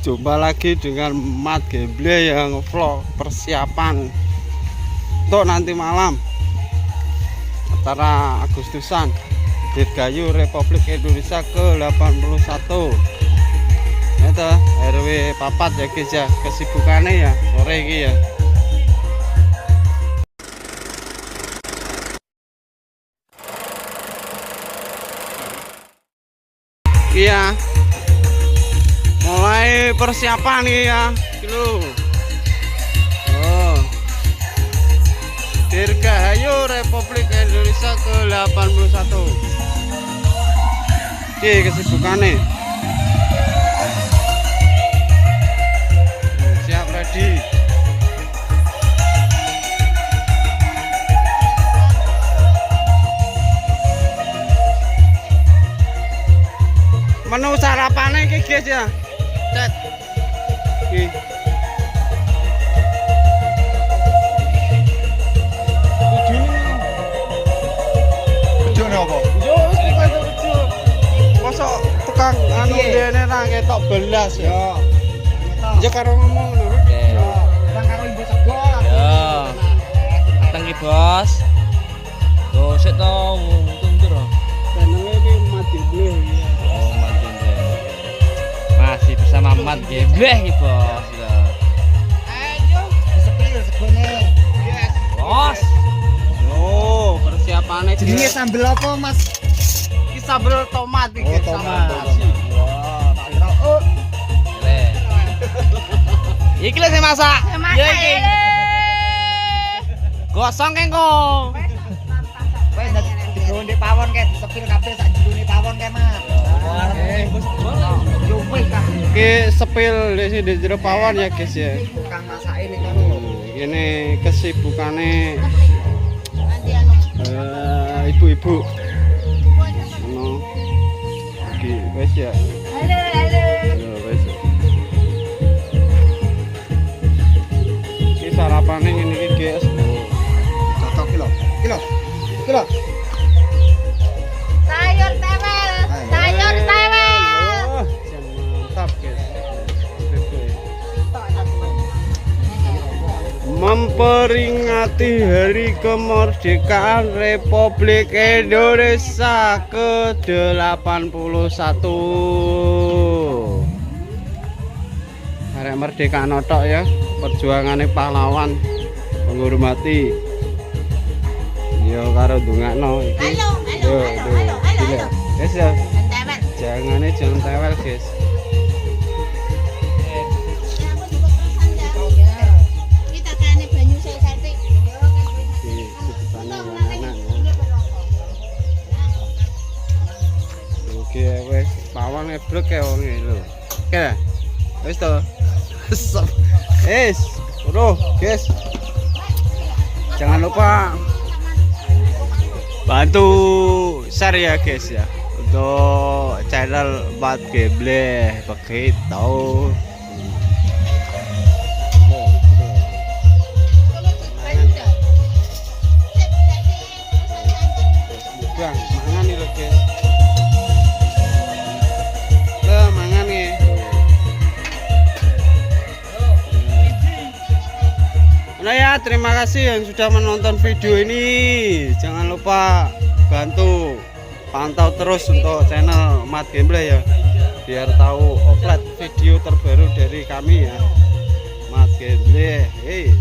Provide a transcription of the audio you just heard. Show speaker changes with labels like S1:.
S1: Jumpa lagi dengan Mat Gameplay yang vlog persiapan untuk nanti malam acara Agustusan Dirgayu Republik Indonesia ke-81. Itu RW papat ya guys ya, kesibukannya ya sore ini ya. Iya, mulai persiapan nih ya, gitu. Oh, Dirgahayu Republik Indonesia ke-81. Oke, kesibukannya. Siap, ready. Menu sarapannya iki guys ya. Cet. Iki.
S2: Tujuane apa?
S1: Yo wis tujuh. Mosok tukang anu dene ra ketok belas ya. Ya karo ngomong lho.
S2: Bang karo ibu sego.
S3: Ya. Datang ki, Bos. Tuh, sik to tuntur.
S1: Channel iki Mat Gameplay.
S3: Oh, mantul deh. Masih bersama Mat Gameplay ki, Bos.
S2: Ayo, sepil segone. Yes.
S3: Bos.
S1: Oh, persiapannya
S2: Jenenge sambel apa, Mas?
S1: iki sambel tomat iki.
S2: Oh, tomat. Wah, tak kira
S3: Iki lho sing masak. Ya iki. Gosong kengko.
S2: Wes digone pawon kae disepil kabeh sak jerone pawon kae, Mas. Yo wis kan.
S1: Iki sepil di jero pawon ya guys ya.
S2: Kang masake nek ngono.
S1: Ini kesibukannya ibu-ibu. Ono iki wis ya. Ya wis. Iki sarapane ngene iki guys.
S2: Cocok ki lho. Ki lho. Ki lho.
S4: Sayur tewel, sayur tewel.
S1: Oh, mantap guys. Memperingati Hari Kemerdekaan Republik Indonesia ke-81. Arek merdeka notok ya, perjuangannya pahlawan, menghormati. Yo karo ndongakno iki.
S4: Halo.
S1: Guys ya,
S4: Tewel.
S1: jangan tewel guys.
S4: Kita kane banyu sate.
S1: Di sebutannya anak-anak ya. Oke, wes pawon ngeblek ya wong iki lho. Oke. Wis to. Bro, guys. Jangan lupa bantu share ya guys ya untuk channel Mat Gameplay begitu. Bang, mangan nih lo guys. Mangan nih. Nah ya, terima kasih yang sudah menonton video ini. Jangan lupa bantu pantau terus untuk channel Mat Gameplay ya, biar tahu upload video terbaru dari kami ya, Mat Gameplay.